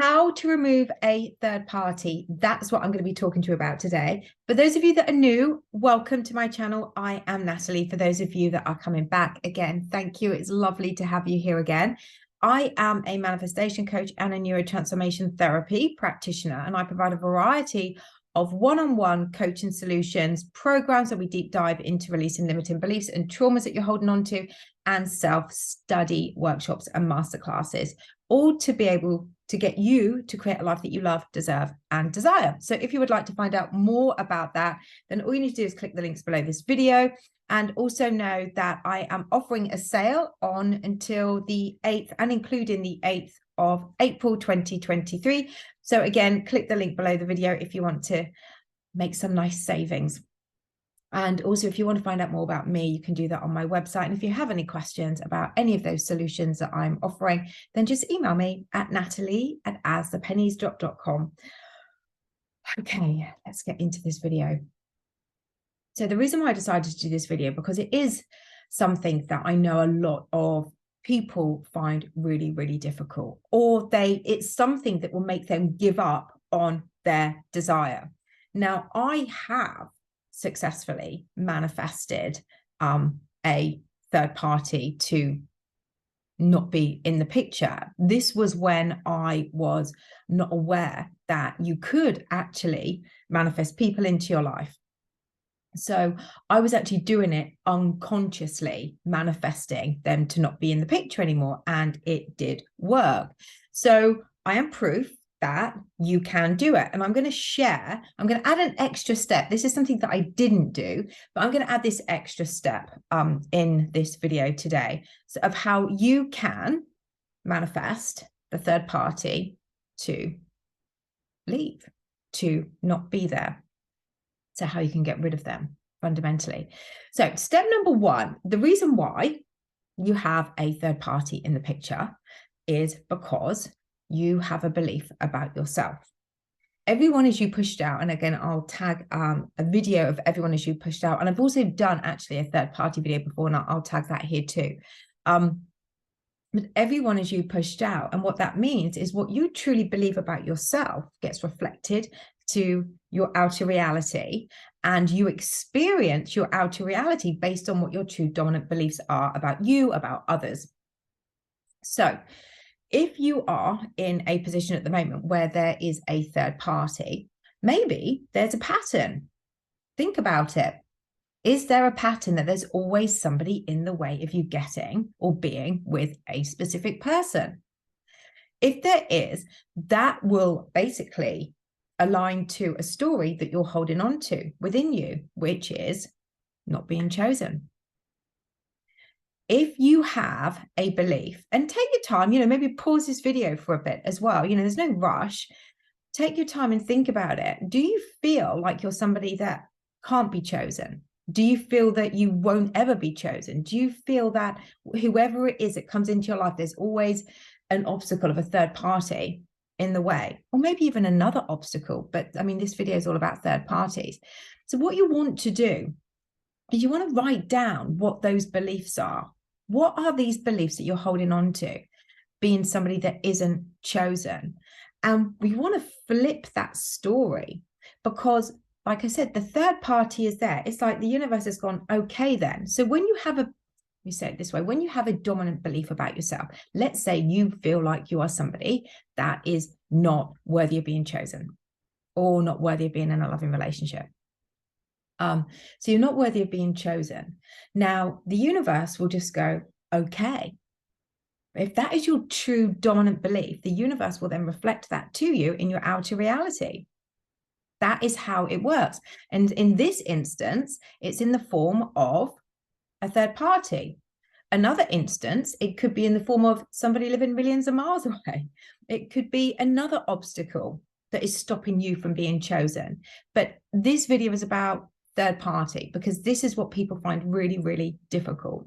how to remove a third party. That's what I'm going to be talking to you about today. For those of you that are new, welcome to my channel. I am Natalie. For those of you that are coming back again, thank you. It's lovely to have you here again. I am a manifestation coach and a neurotransformation therapy practitioner, and I provide a variety of one-on-one coaching solutions, programs that we deep dive into releasing limiting beliefs and traumas that you're holding on to, and self-study workshops and masterclasses, all to be able to get you to create a life that you love, deserve, and desire. So if you would like to find out more about that, then all you need to do is click the links below this video. And also know that I am offering a sale on until the 8th and including the 8th of April 2023. So again, click the link below the video if you want to make some nice savings. And also, if you want to find out more about me, you can do that on my website. And if you have any questions about any of those solutions that I'm offering, then just email me at natalie@asthepenniesdrop.com. Okay, let's get into this video. So the reason why I decided to do this video, because it is something that I know a lot of people find really, really difficult, or it's something that will make them give up on their desire. Now, I have successfully manifested a third party to not be in the picture. This was when I was not aware that you could actually manifest people into your life. So I was actually doing it unconsciously, manifesting them to not be in the picture anymore, and it did work. So I am proof that you can do it. And I'm going to add an extra step. This is something that I didn't do, but I'm going to add this extra step in this video today, so of how you can manifest the third party to leave, to not be there. So how you can get rid of them fundamentally. So step number one, the reason why you have a third party in the picture is because you have a belief about yourself. Everyone is you pushed out. And again, I'll tag a video of everyone is you pushed out. And I've also done actually a third party video before, and I'll tag that here too. But everyone is you pushed out. And what that means is what you truly believe about yourself gets reflected to your outer reality, and you experience your outer reality based on what your true dominant beliefs are about you, about others. So if you are in a position at the moment where there is a third party, maybe there's a pattern. Think about it. Is there a pattern that there's always somebody in the way of you getting or being with a specific person? If there is, that will basically align to a story that you're holding on to within you, which is not being chosen. If you have a belief, and take your time, maybe pause this video for a bit as well. There's no rush. Take your time and think about it. Do you feel like you're somebody that can't be chosen? Do you feel that you won't ever be chosen? Do you feel that whoever it is that comes into your life, there's always an obstacle of a third party in the way, or maybe even another obstacle? But I mean, this video is all about third parties. So what you want to do is you want to write down what those beliefs are. What are these beliefs that you're holding on to, being somebody that isn't chosen? And we want to flip that story, because like I said, the third party is there. It's like the universe has gone, okay, then. So when you have we say it this way, when you have a dominant belief about yourself, let's say you feel like you are somebody that is not worthy of being chosen, or not worthy of being in a loving relationship. So you're not worthy of being chosen. Now, the universe will just go, okay. If that is your true dominant belief, the universe will then reflect that to you in your outer reality. That is how it works. And in this instance, it's in the form of a third party. Another instance, it could be in the form of somebody living millions of miles away. It could be another obstacle that is stopping you from being chosen. But this video is about third party, because this is what people find really, really difficult.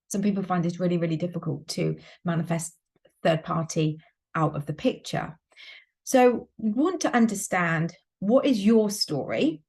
Some people find this really, really difficult to manifest third party out of the picture. So we want to understand, what is your story?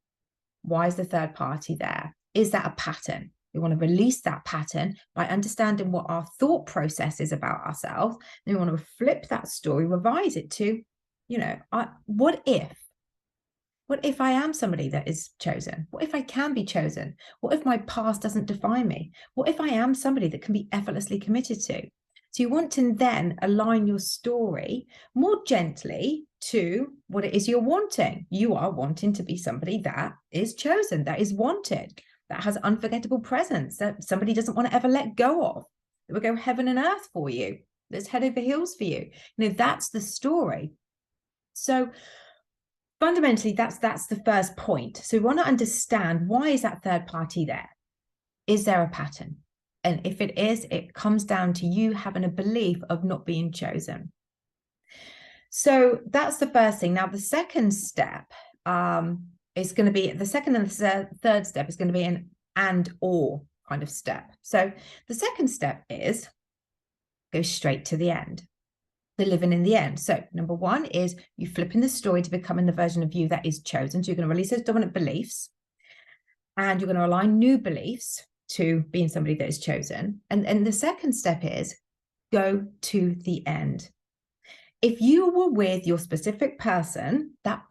Why is the third party there? Is that a pattern? We want to release that pattern by understanding what our thought process is about ourselves. Then we want to flip that story, revise it to, you know, what if I am somebody that is chosen? What if I can be chosen? What if my past doesn't define me? What if I am somebody that can be effortlessly committed to? So you want to then align your story more gently to what it is you're wanting. You are wanting to be somebody that is chosen, that is wanted, that has unforgettable presence, that somebody doesn't want to ever let go of, that will go heaven and earth for you, that's head over heels for you. You know, that's the story. So fundamentally, that's the first point. So we want to understand, why is that third party there? Is there a pattern? And if it is, it comes down to you having a belief of not being chosen. So that's the first thing. Now, the second step is going to be, the second and the third step is going to be an and/or kind of step. So the second step is go straight to the end, the living in the end. So number one is you flipping the story to becoming the version of you that is chosen. So you're going to release those dominant beliefs and you're going to align new beliefs to being somebody that is chosen. And the second step is go to the end. If you were with your specific person that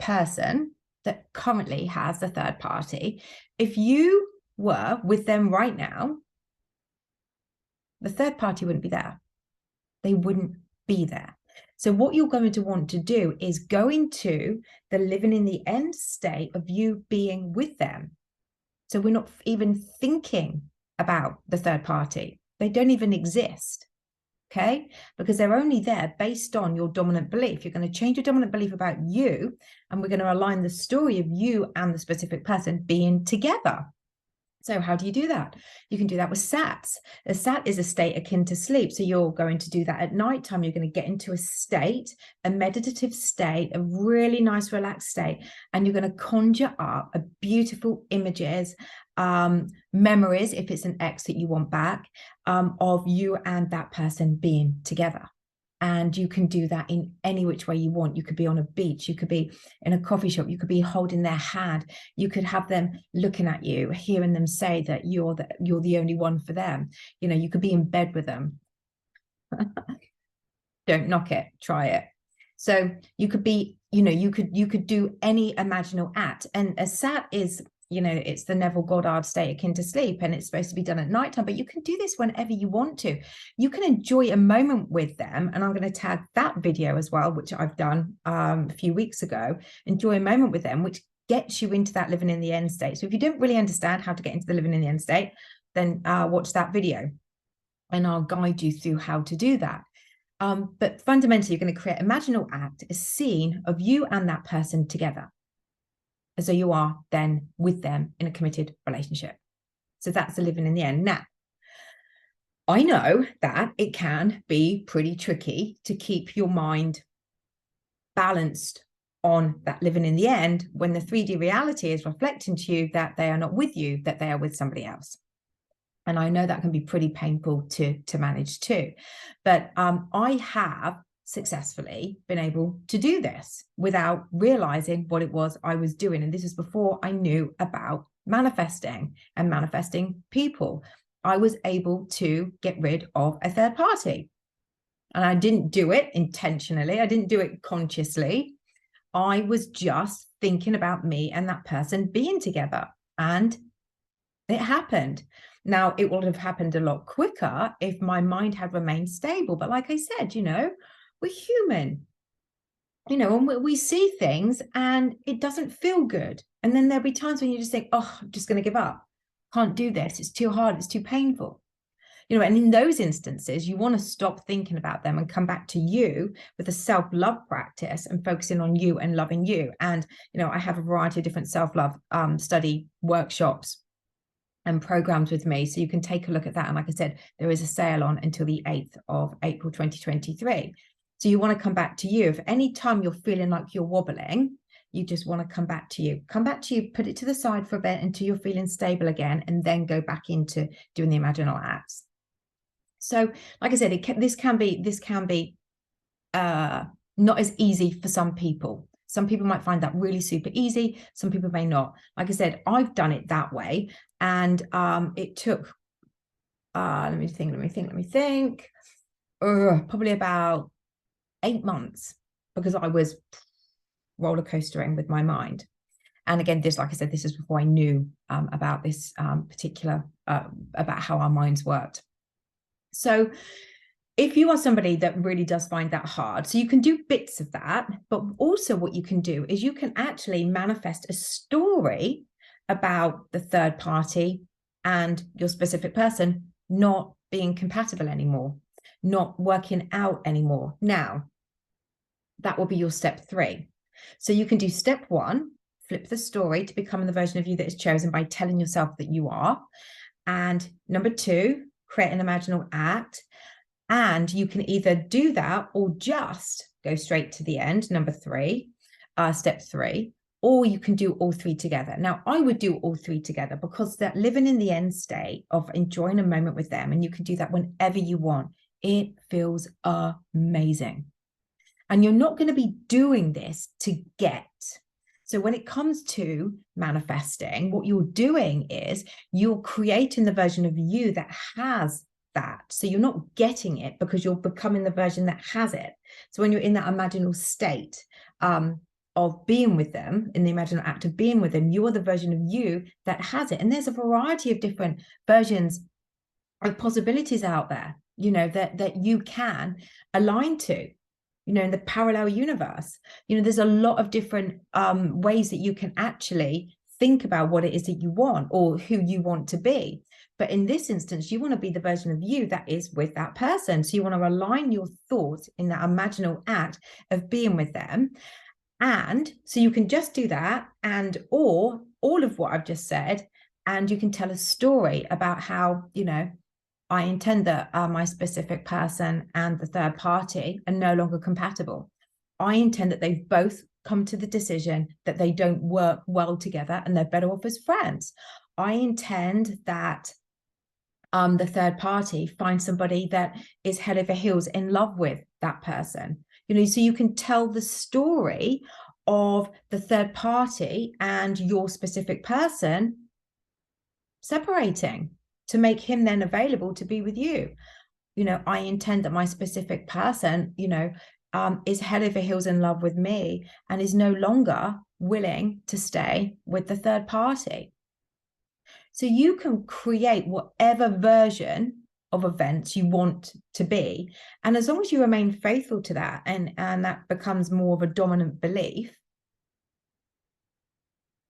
currently has the third party, if you were with them right now, the third party wouldn't be there. They wouldn't be there. So what you're going to want to do is go into the living in the end state of you being with them. So we're not even thinking about the third party. They don't even exist, okay? Because they're only there based on your dominant belief. You're going to change your dominant belief about you, and we're going to align the story of you and the specific person being together. So how do you do that? You can do that with SATs. A SAT is a state akin to sleep. So you're going to do that at nighttime. You're going to get into a state, a meditative state, a really nice relaxed state, and you're going to conjure up a beautiful images, memories, if it's an ex that you want back, of you and that person being together. And you can do that in any which way you want. You could be on a beach, you could be in a coffee shop, you could be holding their hand, you could have them looking at you, hearing them say that you're the only one for them. You know, you could be in bed with them. Don't knock it, try it. So you could be, you know, you could do any imaginal act. And a SAT is, you know, it's the NevilleGoddard state akin to sleep, and it's supposed to be done at nighttime, but you can do this whenever you want to. You can enjoy a moment with them, and I'm going to tag that video as well, which I've done a few weeks ago. Enjoy a moment with them, which gets you into that living in the end state. So if you don't really understand how to get into the living in the end state, then watch that video, and I'll guide you through how to do that. But fundamentally, you're going to create an imaginal act, a scene of you and that person together. So you are then with them in a committed relationship. So that's the living in the end. Now, I know that it can be pretty tricky to keep your mind balanced on that living in the end when the 3D reality is reflecting to you that they are not with you, that they are with somebody else. And I know that can be pretty painful to manage too. But I have successfely been able to do this without realizing what it was I was doing. And this is before I knew about manifesting and manifesting people. I was able to get rid of a third party. And I didn't do it intentionally. I didn't do it consciously. I was just thinking about me and that person being together. And it happened. Now, it would have happened a lot quicker if my mind had remained stable. But like I said, you know, we're human, you know, and we see things and it doesn't feel good. And then there'll be times when you just think, oh, I'm just going to give up. Can't do this. It's too hard. It's too painful. You know, and in those instances, you want to stop thinking about them and come back to you with a self-love practice and focusing on you and loving you. And, you know, I have a variety of different self-love study workshops and programs with me. So you can take a look at that. And like I said, there is a sale on until the 8th of April, 2023. So you want to come back to you. If any time you're feeling like you're wobbling, you just want to come back to you. Come back to you, put it to the side for a bit until you're feeling stable again, and then go back into doing the imaginal acts. So like I said, this can be not as easy for some people. Some people might find that really super easy. Some people may not. Like I said, I've done it that way. And it took, let me think, probably about 8 months, because I was roller coastering with my mind. And again, this, like I said, this is before I knew about this particular, about how our minds worked. So if you are somebody that really does find that hard, so you can do bits of that, but also what you can do is you can actually manifest a story about the third party and your specific person not being compatible anymore, not working out anymore. Now, that will be your step 3. So you can do step 1, flip the story to become the version of you that is chosen by telling yourself that you are. And number 2, create an imaginal act. And you can either do that or just go straight to the end, number 3, step 3, or you can do all 3 together. Now, I would do all 3 together, because that living in the end state of enjoying a moment with them, and you can do that whenever you want, it feels amazing. And you're not going to be doing this to get. So when it comes to manifesting, what you're doing is you're creating the version of you that has that. So you're not getting it because you're becoming the version that has it. So when you're in that imaginal state of being with them, in the imaginal act of being with them, you are the version of you that has it. And there's a variety of different versions of possibilities out there, you know, that you can align to, you know, in the parallel universe. You know, there's a lot of different ways that you can actually think about what it is that you want or who you want to be. But in this instance, you want to be the version of you that is with that person. So you want to align your thoughts in that imaginal act of being with them. And so you can just do that, and or all of what I've just said, and you can tell a story about how, you know, I intend that my specific person and the third party are no longer compatible. I intend that they've both come to the decision that they don't work well together and they're better off as friends. I intend that the third party finds somebody that is head over heels in love with that person. You know, so you can tell the story of the third party and your specific person separating to make him then available to be with you. You know, I intend that my specific person, you know, is head over heels in love with me and is no longer willing to stay with the third party. So you can create whatever version of events you want to be. And as long as you remain faithful to that, and that becomes more of a dominant belief,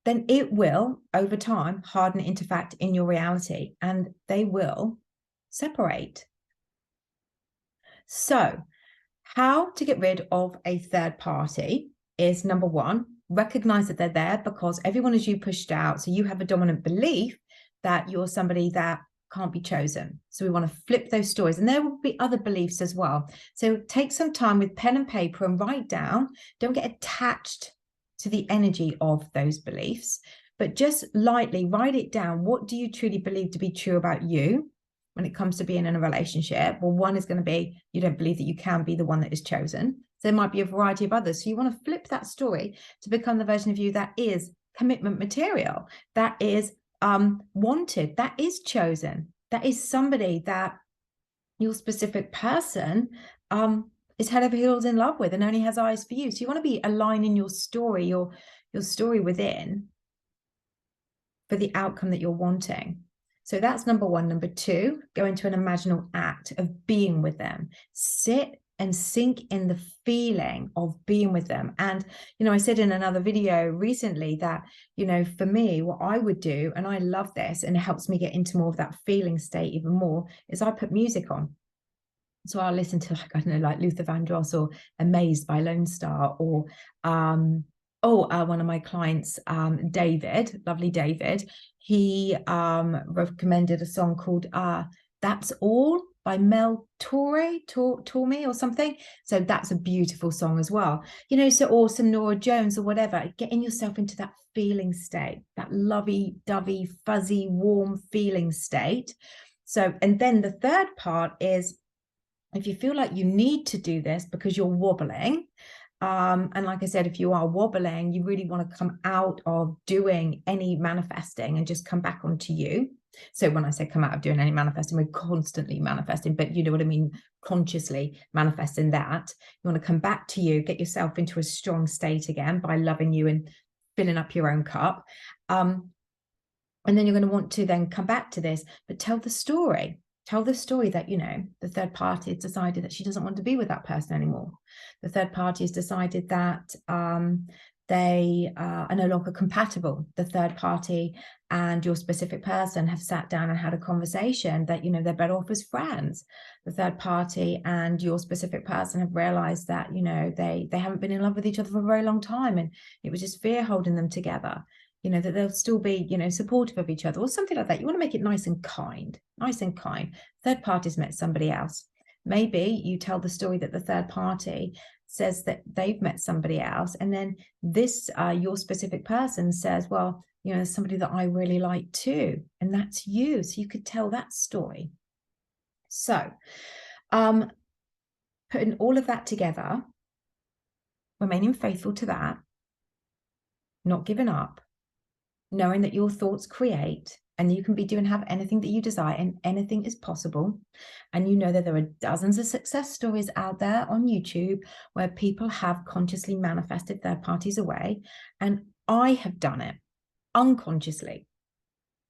then it will, over time, harden into fact in your reality, and they will separate. So how to get rid of a third party is, number 1, recognize that they're there, because everyone is you pushed out. So you have a dominant belief that you're somebody that can't be chosen. So we want to flip those stories, and there will be other beliefs as well. So take some time with pen and paper and write down. Don't get attached to the energy of those beliefs, but just lightly write it down. What do you truly believe to be true about you when it comes to being in a relationship? Well, one is going to be, you don't believe that you can be the one that is chosen. So there might be a variety of others. So you want to flip that story to become the version of you that is commitment material, that is wanted, that is chosen, that is somebody that your specific person is head over heels in love with and only has eyes for you. So you want to be aligning your story, your story within, for the outcome that you're wanting. So that's number 1. Number 2, go into an imaginal act of being with them. Sit and sink in the feeling of being with them. And, you know, I said in another video recently that, you know, for me, what I would do, and I love this, and it helps me get into more of that feeling state even more, is I put music on. So I'll listen to, like, I don't know, like Luther Vandross or Amazed by Lone Star, or one of my clients, David, lovely David, he recommended a song called That's All by Mel Torme or something. So that's a beautiful song as well. You know, so, or some Nora Jones or whatever, getting yourself into that feeling state, that lovey-dovey, fuzzy, warm feeling state. So, and then the third part is, if you feel like you need to do this because you're wobbling, And like I said, if you are wobbling, you really want to come out of doing any manifesting and just come back onto you. So when I say come out of doing any manifesting, we're constantly manifesting, but you know what I mean? Consciously manifesting that. You want to come back to you, get yourself into a strong state again by loving you and filling up your own cup. And then you're going to want to then come back to this, but tell the story. Tell the story that, you know, the third party has decided that she doesn't want to be with that person anymore. The third party has decided that they are no longer compatible. The third party and your specific person have sat down and had a conversation that, you know, they're better off as friends. The third party and your specific person have realized that, you know, they haven't been in love with each other for a very long time, and it was just fear holding them together. You know, that they'll still be, you know, supportive of each other or something like that. You want to make it nice and kind, nice and kind. Third party's met somebody else. Maybe you tell the story that the third party says that they've met somebody else. And then this, your specific person says, well, you know, there's somebody that I really like too. And that's you. So you could tell that story. So putting all of that together, remaining faithful to that, not giving up, knowing that your thoughts create, and you can be doing, have anything that you desire, and anything is possible. And you know that there are dozens of success stories out there on YouTube where people have consciously manifested third parties away. And I have done it unconsciously.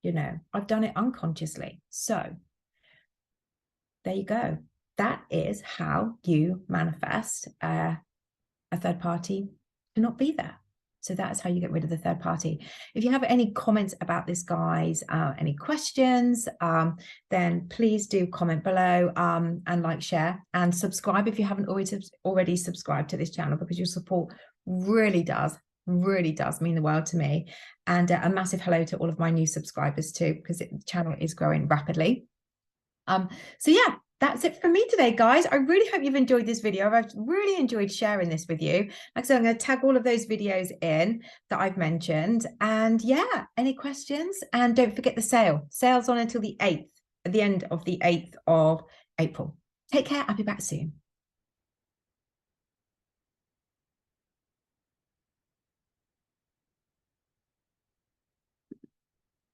You know, I've done it unconsciously. So there you go. That is how you manifest a third party to not be there. So that is how you get rid of the third party. If you have any comments about this, guys, any questions, then please do comment below, and like, share, and subscribe if you haven't already subscribed to this channel, because your support really does mean the world to me. And a massive hello to all of my new subscribers too, because the channel is growing rapidly. So yeah, that's it for me today, guys. I really hope you've enjoyed this video. I've really enjoyed sharing this with you. Like I said, I'm going to tag all of those videos in that I've mentioned. And yeah, any questions? And don't forget the sale. Sale's on until the 8th, at the end of the 8th of April. Take care. I'll be back soon.